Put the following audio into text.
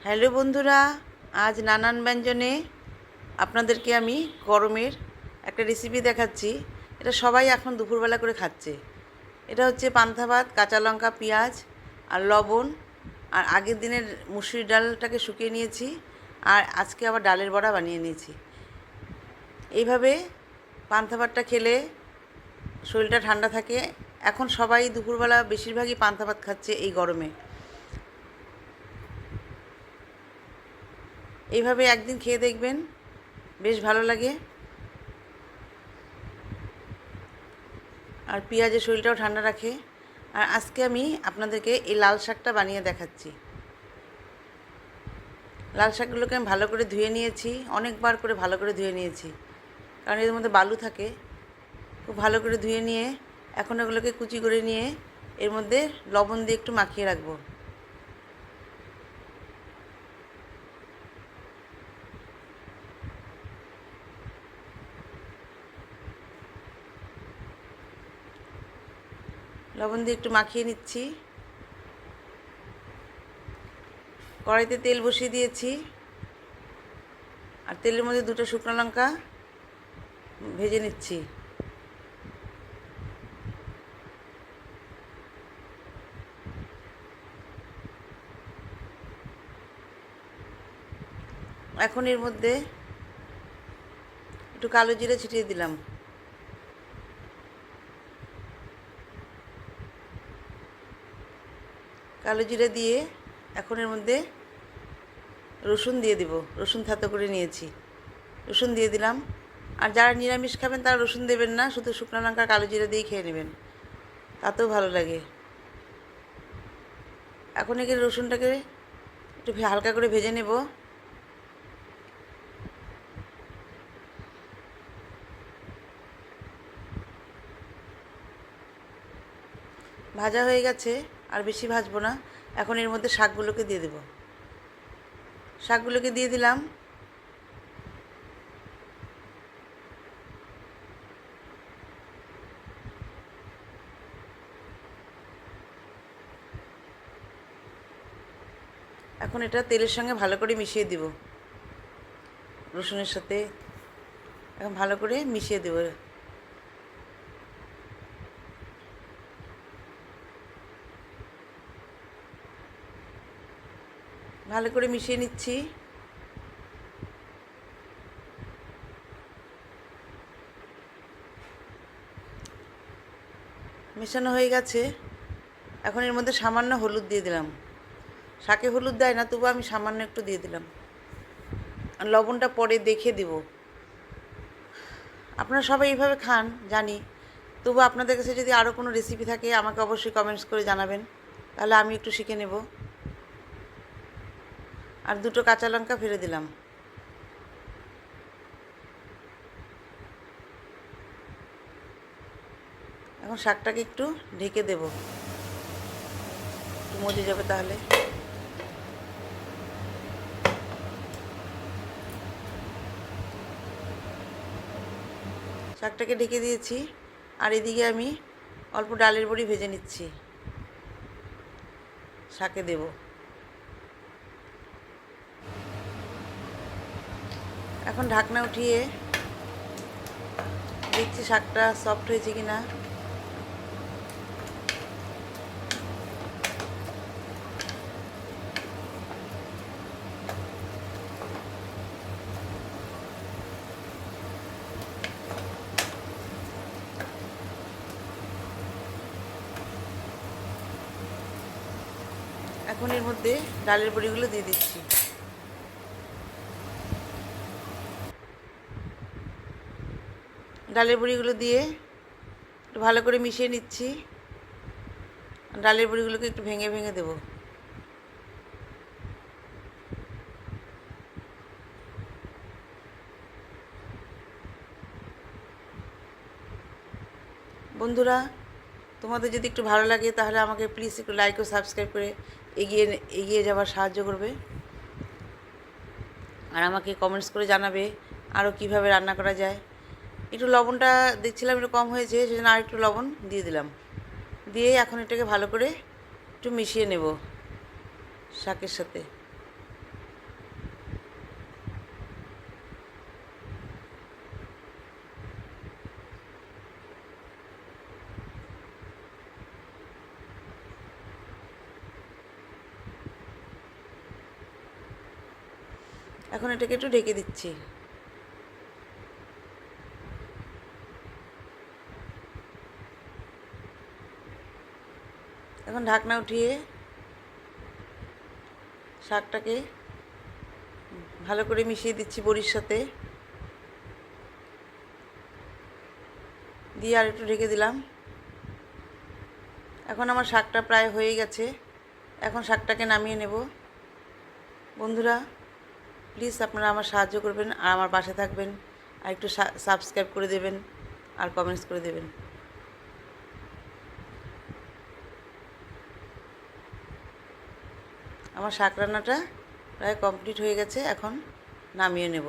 Hello বন্ধুরা, আজ নানান ব্যঞ্জনে আপনাদেরকে আমি গরমের একটা রেসিপি দেখাচ্ছি। এটা সবাই এখন দুপুরবেলা করে খাচ্ছে। এটা হচ্ছে পান্তা ভাত, কাঁচা লঙ্কা, পেঁয়াজ আর লবণ, আর আগের দিনের মুসুরি ডালটাকে শুকিয়ে নিয়েছি, আর আজকে আবার ডালের বড়া বানিয়ে নিয়েছি। এইভাবে পান্তা ভাতটা খেলে শরীরটা ঠান্ডা থাকে। এখন সবাই দুপুরবেলা বেশিরভাগই পান্তা ভাত খাচ্ছে এই গরমে। এইভাবে একদিন খেয়ে দেখবেন, বেশ ভালো লাগে। আর পেঁয়াজের শরীরটাও ঠান্ডা রাখে। আর আজকে আমি আপনাদেরকে এই লাল শাকটা বানিয়ে দেখাচ্ছি। লাল শাকগুলোকে আমি ভালো করে ধুয়ে নিয়েছি, অনেকবার করে ভালো করে ধুয়ে নিয়েছি, কারণ এর মধ্যে বালু থাকে। খুব ভালো করে ধুয়ে নিয়ে এখন এগুলোকে কুচি করে নিয়ে এর মধ্যে লবণ দিয়ে একটু মাখিয়ে রাখবো। লবণ দিয়ে একটু মাখিয়ে নিচ্ছি। কড়াইতে তেল বসিয়ে দিয়েছি, আর তেলের মধ্যে দুটো শুকনো লঙ্কা ভেজে নিচ্ছি। এখন এর মধ্যে একটু কালো জিরে ছিটিয়ে দিলাম। কালো জিরে দিয়ে এখন এর মধ্যে রসুন দিয়ে দিব। রসুন থেতো করে নিয়েছি, রসুন দিয়ে দিলাম। আর যারা নিরামিষ খাবেন তারা রসুন দেবেন না, শুধু শুকনো লঙ্কা কালো জিরে দিয়েই খেয়ে নেবেন, তাতেও ভালো লাগে। এখন একে রসুনটাকে একটু হালকা করে ভেজে নেব। ভাজা হয়ে গেছে, আর বেশি ভাজবো না। এখন এর মধ্যে শাকগুলোকে দিয়ে দেব। শাকগুলোকে দিয়ে দিলাম। এখন এটা তেলের সঙ্গে ভালো করে মিশিয়ে দিব, রসুনের সাথে এখন ভালো করে মিশিয়ে দেব। ভালো করে মিশিয়ে নিচ্ছি। মেশানো হয়ে গেছে। এখন এর মধ্যে সামান্য হলুদ দিয়ে দিলাম। শাকে হলুদ দেয় না, তবু আমি সামান্য একটু দিয়ে দিলাম। আর লবণটা পরে দেখে দেব। আপনারা সবাই এইভাবে খান জানি, তবু আপনাদের কাছে যদি আরও কোনো রেসিপি থাকে আমাকে অবশ্যই কমেন্টস করে জানাবেন, তাহলে আমি একটু শিখে নেব। আর দুটো কাঁচা লঙ্কা ফেলে দিলাম। এখন শাকটাকে একটু ঢেকে দেব, একটু মজে যাবে তাহলে। শাকটাকে ঢেকে দিয়েছি, আর এদিকে আমি অল্প ডালের বড়ি ভেজে নিচ্ছি, শাকে দেব। এখন ঢাকনা উঠিয়ে দেখছি শাকটা সফট হয়েছে কিনা। এখন এর মধ্যে ডালের বড়িগুলো দিয়ে দিচ্ছি। ডালের বড়িগুলো দিয়ে একটু ভালো করে মিশিয়ে নিচ্ছি। ডালের বড়িগুলোকে একটু ভেঙে ভেঙে দেব। বন্ধুরা, তোমাদের যদি একটু ভালো লাগে তাহলে আমাকে প্লিজ একটু লাইক ও সাবস্ক্রাইব করে এগিয়ে এগিয়ে যাওয়ার সাহায্য করবে। আর আমাকে কমেন্টস করে জানাবে আরও কীভাবে রান্না করা যায়। একটু লবণটা দেখছিলাম একটু কম হয়েছে, সেজন্য আর একটু লবণ দিয়ে দিলাম। দিয়ে এখন এটাকে ভালো করে একটু মিশিয়ে নেব শাকের সাথে। এখন এটাকে একটু ঢেকে দিচ্ছি। এখন ঢাকনা উঠিয়ে শাকটাকে ভালো করে মিশিয়ে দিচ্ছি বড়ির সাথে, দিয়ে আর একটু ঢেকে দিলাম। এখন আমার শাকটা প্রায় হয়ে গেছে। এখন শাকটাকে নামিয়ে নেব। বন্ধুরা, প্লিজ আপনারা আমার সাহায্য করবেন আর আমার পাশে থাকবেন, আর একটু সাবস্ক্রাইব করে দেবেন আর কমেন্টস করে দেবেন। আমার শাক রান্নাটা প্রায় কমপ্লিট হয়ে গেছে, এখন নামিয়ে নেব।